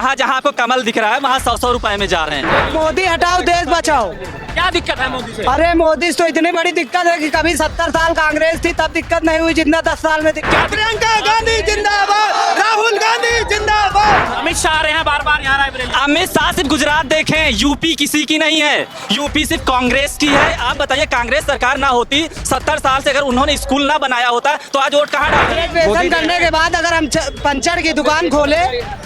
जहाँ जहाँ आपको कमल दिख रहा है वहाँ 100-100 रुपए में जा रहे हैं। मोदी हटाओ देश बचाओ। क्या दिक्कत है मोदी से? अरे मोदी से तो इतनी बड़ी दिक्कत है कि कभी 70 साल कांग्रेस थी तब दिक्कत नहीं हुई जितना 10 साल में दिक्कत। प्रियंका गांधी जिंदाबाद, राहुल गांधी जिंदाबाद। अमित शाह आ रहे हैं बार बार यहाँ रायबरेली। अमित शाह सिर्फ गुजरात देखें, यूपी किसी की नहीं है, यूपी सिर्फ कांग्रेस की है। आप बताइए कांग्रेस सरकार ना होती 70 साल से, अगर उन्होंने स्कूल ना बनाया होता तो आज वोट कहाँ डालते? ग्रेजुएशन करने के बाद अगर हम पंचर की दुकान खोले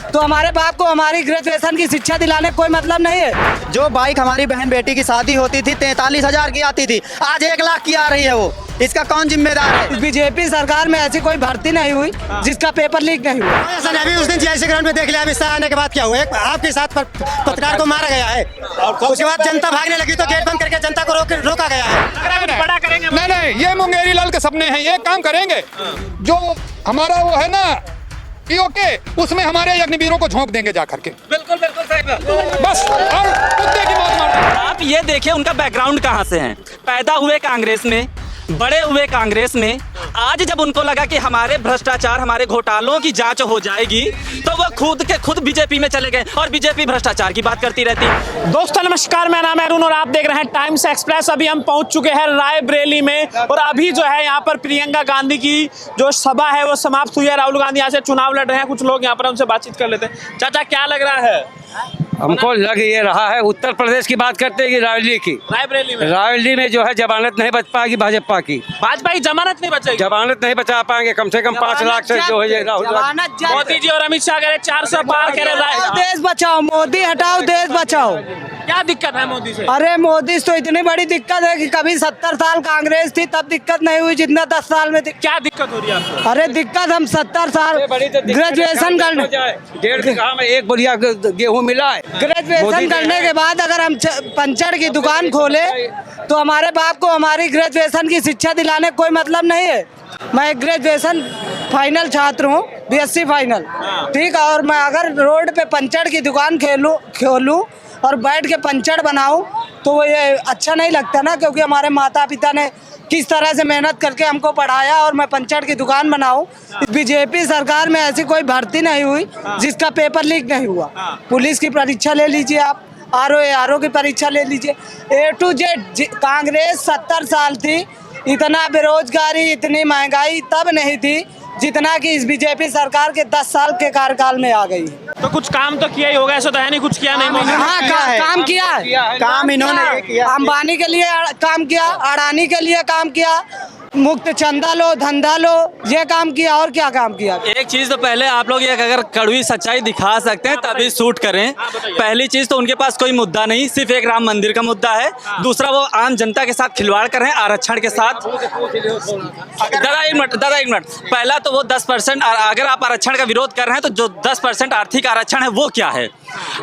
तो हमारे बाप को हमारी ग्रेजुएशन की शिक्षा दिलाने कोई मतलब नहीं है। जो बाइक हमारी बहन बेटी की शादी होती थी 43,000 की आती थी, आज 1 लाख की आ रही है। वो इसका कौन जिम्मेदार है? बीजेपी सरकार में ऐसी कोई भर्ती नहीं हुई जिसका पेपर लीक नहीं हुआ। अभी उस दिन जीआईसी ग्राउंड में देख लिया, अमित शाह आने के बाद क्या हुआ? आपके साथ पत्रकार को मारा गया है, उसके बाद जनता भागने लगी तो गेट बंद करके जनता को रोका गया है। बड़ा करेंगे? नहीं, ये मुंगेरी लाल के सपने हैं। ये काम करेंगे जो हमारा वो है ना पीओके, उसमें हमारे अग्निवीरों को झोंक देंगे जाकर के। बिल्कुल बिल्कुल सही बात। बस और कुत्ते की मौत मार देंगे। आप ये देखिए उनका बैकग्राउंड कहाँ से है। पैदा हुए कांग्रेस में, बड़े हुए कांग्रेस में, आज जब उनको लगा कि हमारे भ्रष्टाचार, हमारे घोटालों की जांच हो जाएगी तो वो खुद बीजेपी में चले गए और बीजेपी भ्रष्टाचार की बात करती रहती। दोस्तों नमस्कार, मेरा नाम है अरुण और आप देख रहे हैं टाइम्स एक्सप्रेस। अभी हम पहुंच चुके हैं रायबरेली में और अभी जो है यहाँ पर प्रियंका गांधी की जो सभा है वो समाप्त हुई है। राहुल गांधी यहाँ से चुनाव लड़ रहे हैं। कुछ लोग यहाँ पर उनसे बातचीत कर लेते हैं। चाचा क्या लग रहा है? हमको लग ये रहा है, उत्तर प्रदेश की बात करते हैं कि रायबरेली की। रायबरेली में जो है जमानत नहीं बच पाएगी भाजपा की। भाजपा की जमानत नहीं बचेगी? जमानत नहीं बचा पाएंगे, कम से कम 5 लाख से जो है राहुल गांधी। मोदी जी और अमित शाह कह रहे 400 पार कह रहे। देश बचाओ, मोदी हटाओ देश बचाओ। क्या दिक्कत है मोदी से? अरे मोदी से तो इतनी बड़ी दिक्कत है कि कभी 70 साल कांग्रेस थी तब दिक्कत नहीं हुई जितना 10 साल में क्या दिक्कत हो रही है आपको? अरे दिक्कत हम 70 साल ग्रेजुएशन करने 1.5 बीघा में 1 बोरिया गेहूँ मिला है। ग्रेजुएशन करने के बाद अगर हम पंचर की दुकान खोले तो हमारे बाप को हमारी ग्रेजुएशन की शिक्षा दिलाने कोई मतलब नहीं है। मैं ग्रेजुएशन फाइनल छात्र हूँ, बीएससी फाइनल, ठीक है। और मैं अगर रोड पे पंचर की दुकान खोलूँ और बैठ के पंचर बनाऊँ तो वो ये अच्छा नहीं लगता ना, क्योंकि हमारे माता पिता ने किस तरह से मेहनत करके हमको पढ़ाया और मैं पंचर की दुकान बनाऊं। बीजेपी सरकार में ऐसी कोई भर्ती नहीं हुई जिसका पेपर लीक नहीं हुआ। पुलिस की परीक्षा ले लीजिए आप, आरओ की परीक्षा ले लीजिए, A to Z। कांग्रेस 70 साल थी, इतना बेरोजगारी, इतनी महंगाई तब नहीं थी जितना कि इस बीजेपी सरकार के 10 साल के कार्यकाल में आ गई। तो कुछ काम तो किया ही होगा, ऐसा तो है नहीं कुछ किया नहीं मोदी? हाँ, काम किया है। काम इन्होंने किया। अंबानी के लिए काम किया, अडानी के लिए काम किया, मुक्त चंदा लो, धंधा लो, ये काम किया। और क्या काम किया? एक चीज तो पहले आप लोग ये अगर कड़वी सच्चाई दिखा सकते हैं तभी शूट करें। पहली चीज तो उनके पास कोई मुद्दा नहीं, सिर्फ एक राम मंदिर का मुद्दा है। दूसरा वो आम जनता के साथ खिलवाड़ कर रहे हैं, आरक्षण के साथ। दादा एक मिनट। पहला तो वो 10%, अगर आप आरक्षण का विरोध कर रहे हैं तो जो 10% आर्थिक आरक्षण है वो क्या है?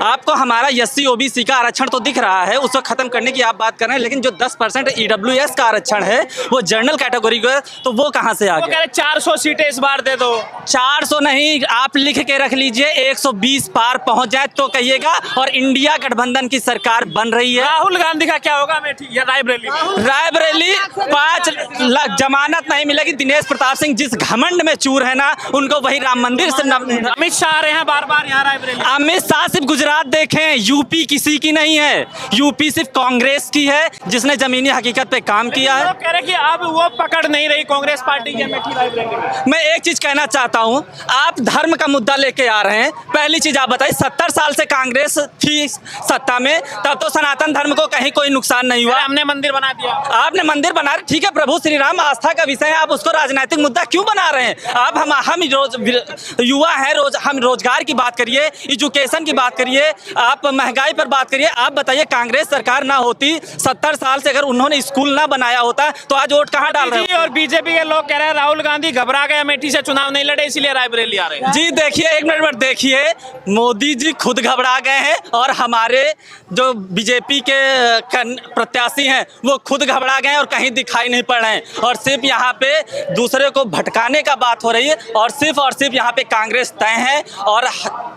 आपको हमारा SC OBC का आरक्षण तो दिख रहा है, उसको खत्म करने की आप बात कर रहे हैं, लेकिन जो 10% EWS का आरक्षण है वो जनरल कैटेगरी का, तो वो कहां से आ गया? 400 सीटें इस बार दे दो। 400 नहीं, आप लिख के रख लीजिए 120 पार पहुंच जाए तो कहिएगा। और इंडिया गठबंधन की सरकार बन रही है। राहुल गांधी का क्या होगा रायबरेली? 5 लाख जमानत नहीं मिलेगी। दिनेश प्रताप सिंह जिस घमंड में चूर है ना, उनको वही राम मंदिर से अमित शाह आ रहे हैं बार बार यहाँ रायबरेली। अमित शाह सिर्फ गुजरात देखें, यूपी किसी की नहीं है, यूपी सिर्फ कांग्रेस की है जिसने जमीनी हकीकत पे काम किया है। कह रहे कि अब वो पकड़ नहीं रही कांग्रेस पार्टी की अमेठी रायबरेली में। मैं एक चीज कहना चाहता हूं, आप धर्म का मुद्दा लेके आ रहे हैं। पहली चीज आप बताइए, 70 साल से कांग्रेस थी सत्ता में, तब तो सनातन धर्म को कहीं कोई नुकसान नहीं हुआ। हमने मंदिर बना दिया। आपने मंदिर बना, ठीक है, प्रभु श्री राम आस्था का विषय है, आप उसको राजनीतिक मुद्दा क्यों बना रहे हैं? आप हम युवा हैं, हम रोजगार की बात करिए, एजुकेशन की बात करिए, आप महंगाई पर बात करिए। आप बताइए कांग्रेस सरकार ना होती 70 साल से, अगर उन्होंने स्कूल ना बनाया होता तो आज वोट कहाँ डाल रहे हैं? और बीजेपी के लोग कह रहे हैं राहुल गांधी घबरा गए, अमेठी से चुनाव नहीं लड़े इसलिए रायबरेली आ रहे हैं। जी देखिए, एक मिनट देखिए, मोदी जी खुद घबरा गए हैं और हमारे जो बीजेपी के प्रत्याशी हैं वो खुद घबरा गए हैं और कहीं दिखाई नहीं पड़ रहे हैं। और सिर्फ यहाँ पे दूसरे को भटकाने का बात हो रही है और सिर्फ यहाँ पे कांग्रेस तय है। और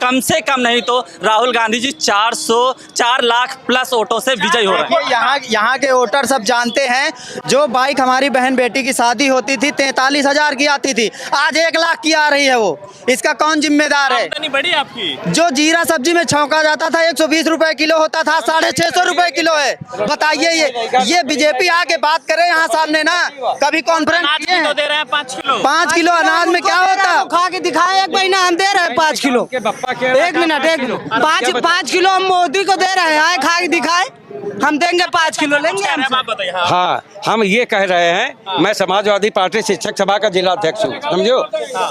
कम से कम नहीं तो राहुल गांधी जी 4 लाख प्लस वोटों से विजय हो रहे हैं। यहाँ के वोटर सब जानते हैं, जो बाइक हमारी बहन बेटी की शादी होती थी 43,000 की आती थी, आज 1 लाख की आ रही है। वो इसका कौन जिम्मेदार है? आमदनी बढ़ी आपकी? जो जीरा सब्जी में छौंका जाता था 120 रुपए किलो होता था, 650 रुपए किलो है। बताइए ये बीजेपी आके बात करे यहाँ सामने ना, कभी कॉन्फ्रेंस अनाज किए भी तो हैं? दे रहे हैं 5 किलो। 5 किलो अनाज में क्या होता? खा के दिखाए, 1 महीना हम दे रहे हैं 5 किलो। एक मिनट 5 किलो हम मोदी को दे रहे हैं, आए खा के दिखाए, हम देंगे 5 किलो लेंगे हमसे। आप बताइए। हाँ। हाँ, हम ये कह रहे हैं, मैं समाजवादी पार्टी शिक्षक सभा का जिला अध्यक्ष हूँ, समझो,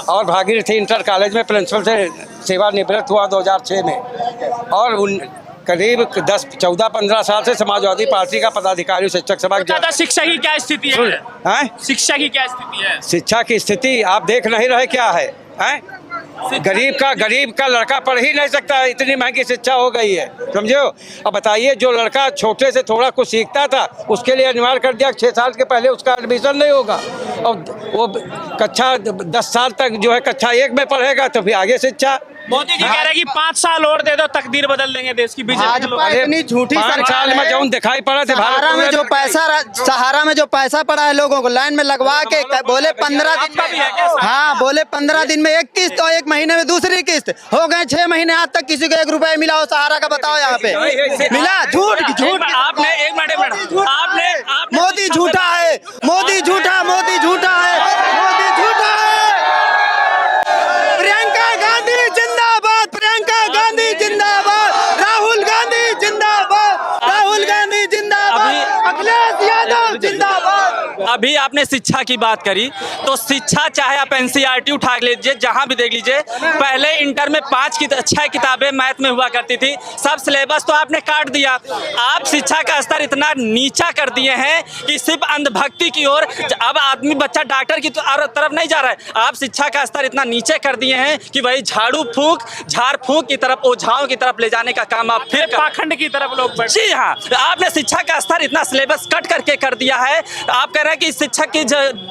और भागीरथी इंटर कॉलेज में प्रिंसिपल से सेवानिवृत्त हुआ 2006 में, और करीब 14-15 साल से समाजवादी पार्टी का पदाधिकारी शिक्षक सभा दादा, शिक्षा की क्या स्थिति है? हैं? शिक्षा की क्या स्थिति है? शिक्षा की स्थिति आप देख नहीं रहे क्या है, हैं? गरीब का लड़का पढ़ ही नहीं सकता, इतनी महंगी शिक्षा हो गई है, समझो। अब बताइए, जो लड़का छोटे से थोड़ा कुछ सीखता था उसके लिए अनिवार्य कर दिया 6 साल के पहले उसका एडमिशन नहीं होगा, और वो कक्षा 10 साल तक जो है कक्षा 1 में पढ़ेगा तो फिर आगे शिक्षा। मोदी जी कह रहे हैं कि 5 साल और दे दो, तकीर बदल देंगे देश की। भाजपा इतनी झूठी 5 साल में जो दिखाई पड़ा थे सहारा में जो पैसा पड़ा है लोगों को लाइन में लगवा के बोले 15 दिन में, हाँ बोले 15 दिन में 1 किस्त और 1 महीने में दूसरी किस्त, हो गए 6 महीने, आज तक किसी को 1 रुपया मिला हो सहारा का? बताओ यहाँ पे मिला? झूठ आपने एक मिनट आपने मोदी झूठा है, मोदी झूठा है, मोदी झूठा है। प्रियंका गांधी जिंदाबाद, प्रियंका गांधी जिंदाबाद, राहुल गांधी जिंदाबाद, राहुल गांधी जिंदाबाद, अखिलेश यादव जिंदाबाद। अभी आपने शिक्षा की बात करी, तो शिक्षा चाहे आप एनसीईआरटी उठा लीजिए, जहां भी देख लीजिए, पहले इंटर में 6 किताबें मैथ में हुआ करती थी, सब सिलेबस तो आपने काट दिया। आप शिक्षा का स्तर इतना नीचा कर दिए हैं कि सिर्फ अंधभक्ति की ओर, अब आदमी बच्चा डॉक्टर की तरफ नहीं जा रहा है। आप शिक्षा का स्तर इतना नीचे कर दिए हैं कि वही झाड़ फूंक की तरफ, ओझाओं की तरफ ले जाने का काम आप फिर पाखंड की तरफ लोग बढ़। जी हाँ, आपने शिक्षा का स्तर इतना सिलेबस कट करके कर दिया है। आप कह रहे हैं कि शिक्षक की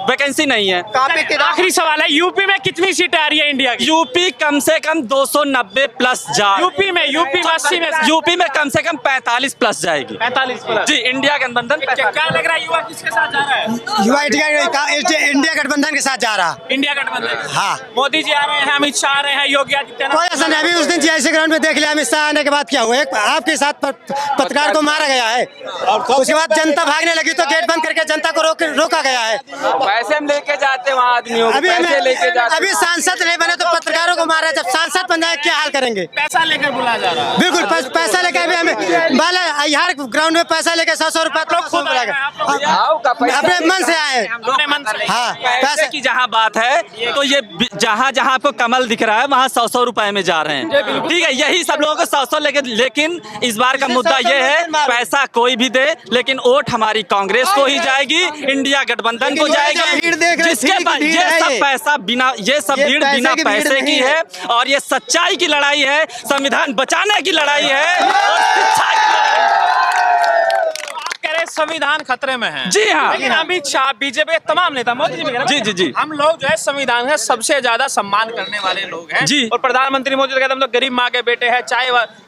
वैकेंसी नहीं है। आखिरी सवाल है, यूपी में कितनी सीटें आ रही है इंडिया की? यूपी कम से कम 290 प्लस जा, यूपी में 80 में, यूपी में कम से कम 45 प्लस जाएगी। 45 प्लस। जी, इंडिया गठबंधन। क्या लग रहा है, युवा किसके साथ जा रहा है? युवा इंडिया गठबंधन के साथ जा रहा। इंडिया गठबंधन। हाँ, मोदी जी आ रहे हैं, अमित शाह आ रहे हैं, योगी आदित्यनाथ। कोई ऐसा नहीं। अभी उस दिन जीआईसी ग्राउंड में देख लिया, अमित शाह आने के बाद क्या हुआ, आपके साथ पत्रकार को मारा गया है, उसके बाद जनता भागने लगी तो गेट बंद करके जनता को रोका गया है। पैसे हम लेके जाते हैं वहाँ आदमियों को, पैसे लेके जाते। अभी सांसद नहीं बने तो पत्रकारों को मारा, जब सांसद बन जाए क्या हाल करेंगे? पैसा लेकर बुला जा रहा है। बिल्कुल पैसा लेके अभी हमें बाला यहाँ ग्राउंड में पैसा लेके 100 रुपए अपने मन से आए। हाँ, पैसे की जहाँ बात है, तो ये जहाँ आपको कमल दिख रहा है वहाँ 100 रुपए में जा रहे हैं, ठीक है। यही सब लोगों को 100 लेके, लेकिन इस बार का मुद्दा ये है, पैसा कोई भी दे लेकिन वोट हमारी कांग्रेस को ही जाएगी, इंडिया गठबंधन को जाएगी, जिसके पास ये सब पैसा बिना, ये सब भीड़ बिना पैसे की है, और ये सच्चाई की लड़ाई है, संविधान बचाने की लड़ाई है, और शिक्षा की लड़ाई है। संविधान खतरे में है। जी हाँ, लेकिन अमित शाह, बीजेपी, तमाम नेता, मोदी जी भी कह रहे हैं, जी हम लोग जो है संविधान का सबसे ज्यादा सम्मान करने वाले लोग हैं। जी। और प्रधानमंत्री मोदी कहते हैं हम तो गरीब माँ के बेटे हैं,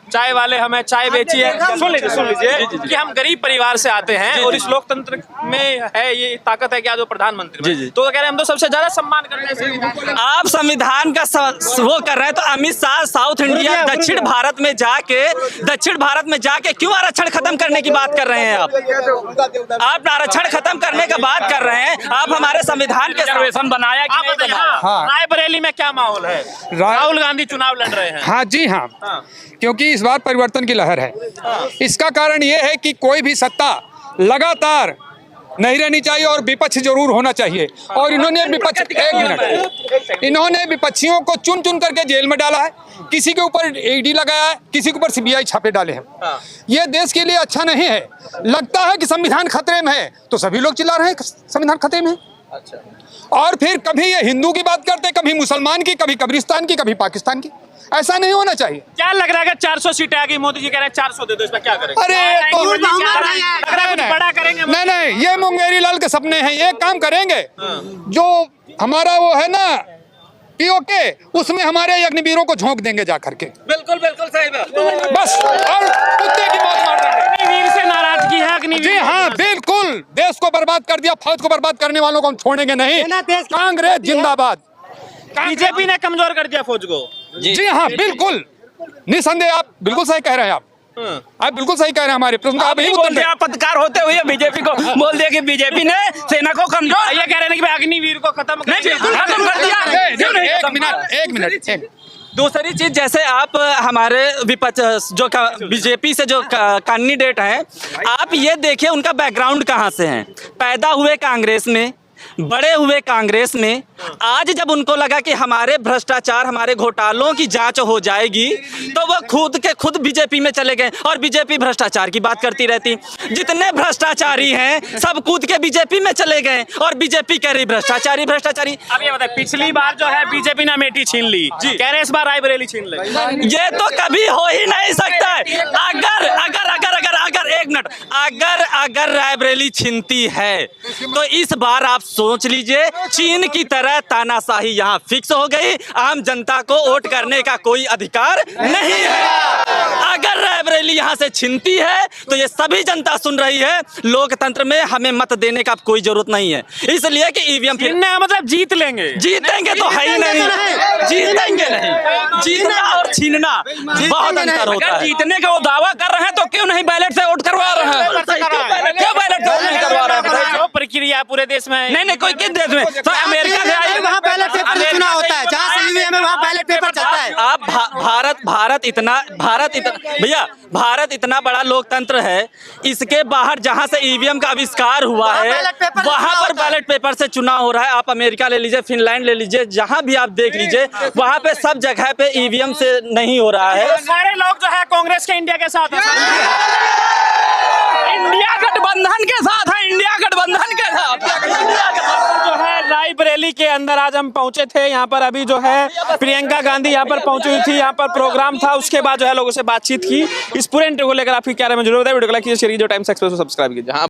चाय वाले हमें चाय बेची है। सुन लीजिए कि हम गरीब परिवार से आते हैं, और इस लोकतंत्र में है ये ताकत है कि आज वो प्रधानमंत्री में। तो कह रहे हैं हम तो सबसे ज्यादा सम्मान करते हैं। आप संविधान का वो कर रहे हैं, तो अमित शाह साउथ इंडिया, दक्षिण भारत में जाके क्यों आरक्षण खत्म करने की बात कर रहे हैं? आप आरक्षण खत्म करने का बात कर रहे हैं, आप हमारे संविधान के रिजर्वेशन बनाया कि नहीं बनाया? रायबरेली में क्या माहौल है? राहुल गांधी चुनाव लड़ रहे हैं। हाँ जी हाँ, क्योंकि इस बार परिवर्तन की लहर है। इसका कारण ये है कि कोई भी सत्ता लगातार नहीं रहनी चाहिए और विपक्ष जरूर होना चाहिए। और इन्होंने इन्होंने विपक्षियों को चुन चुन करके जेल में डाला है, किसी के ऊपर ईडी लगाया है, किसी के ऊपर सीबीआई छापे डाले हैं। ये देश के लिए अच्छा नहीं है। लगता है कि संविधान खतरे में है तो सभी लोग चिल्ला रहे हैं संविधान खतरे में है। और फिर कभी ये हिंदू की बात करते, कभी मुसलमान की, कभी कब्रिस्तान की, कभी पाकिस्तान की। ऐसा नहीं होना चाहिए। क्या लग रहा है? 400 सीटें आ गई, मोदी जी कह रहे हैं 400 दे दो, इसमें क्या करेंगे? अरे तो बड़ा करेंगे? नहीं, ये मुंगेरी लाल के सपने हैं। ये काम करेंगे जो हमारा वो है ना पीओके, उसमें हमारे अग्निवीरों को झोंक देंगे जाकर के। बिल्कुल सही बात। बस, और कुत्ते की मौत मार देंगे। अग्निवीर से नाराजगी की है अग्निवीर? जी हाँ, बिल्कुल। देश को बर्बाद कर दिया, फौज को बर्बाद करने वालों को हम छोड़ेंगे नहीं। कांग्रेस जिंदाबाद। बीजेपी ने कमजोर कर दिया फौज को। जी हाँ, बिल्कुल निसंदेह, आप बिल्कुल सही कह रहे हैं। आप बिल्कुल सही कह रहे हैं। हमारे प्रश्न का आप यही उत्तर दें। आप पत्रकार होते हुए बीजेपी को बोल दिया कि बीजेपी ने सेना को कमजोर, ये कह रहे हैं कि भाई अग्निवीर को खत्म कर दिया। खत्म कर दिया। क्यों नहीं? एक मिनट। दूसरी चीज, जैसे आप हमारे विपक्ष जो बीजेपी से जो कैंडिडेट हैं, आप ये देखिए उनका बैकग्राउंड कहाँ से है। पैदा हुए कांग्रेस में, बड़े हुए कांग्रेस में। आज जब उनको लगा कि हमारे भ्रष्टाचार, हमारे घोटालों की जांच हो जाएगी, तो वो खुद बीजेपी में चले गए और बीजेपी भ्रष्टाचार की बात करती रहती। जितने भ्रष्टाचारी हैं सब कूद के बीजेपी में चले गए और बीजेपी कह रही भ्रष्टाचारी। अब ये बताए, पिछली बार जो है बीजेपी ने अमेठी छीन ली, कह रहे इस बार रायबरेली छीन ले। ये तो कभी हो ही नहीं सकता है। अगर एक मिनट, अगर रायबरेली छीनती है तो इस बार आप सोच लीजिए, चीन की तरह तानाशाही यहाँ फिक्स हो गई। आम जनता को वोट करने का कोई अधिकार नहीं है। अगर रायबरेली यहाँ से छीनती है तो ये सभी जनता सुन रही है, लोकतंत्र में हमें मत देने का कोई जरूरत नहीं है, इसलिए कि ईवीएम मतलब जीत लेंगे। जीतेंगे तो है ही नहीं, जीतेंगे नहीं। जीतना और छीनना बहुत अंतर होता है। जीतने का वो दावा कर रहे हैं तो क्यों नहीं बैलेट से वोट करवा रहे हैं? क्यों बैलेट से नहीं करवा रहे हैं? जो प्रक्रिया पूरे देश में नहीं, कोई किस देश में? तो अमेरिका से आइए, वहाँ बैलेट पेपर से चुनाव होता है, जहाँ से ईवीएम है वहाँ बैलेट पेपर चलता है। आप भारत इतना बड़ा लोकतंत्र है, इसके बाहर जहां से ईवीएम का आविष्कार हुआ है वहां पर बैलेट पेपर से चुनाव हो रहा है। आप अमेरिका ले लीजिए, फिनलैंड ले लीजिए, जहां भी आप देख लीजिए, वहां पे सब जगह पे ईवीएम से नहीं हो रहा है। सारे लोग जो है कांग्रेस के इंडिया के साथ हैं। इंडिया गठबंधन के साथ है, इंडिया गठबंधन के साथ जो है रायबरेली के अंदर आज हम पहुंचे थे। यहाँ पर अभी जो है प्रियंका गांधी यहाँ पर पहुंची हुई थी, यहाँ पर प्रोग्राम था, उसके बाद जो है लोगों से बातचीत की। इस पूरे इंटरव्यू को लेकर आपकी क्या राय है जरूर बताइए। वीडियो को लाइक कीजिए, शेयर कीजिए, टाइम्स एक्सप्रेस को सब्सक्राइब कीजिए।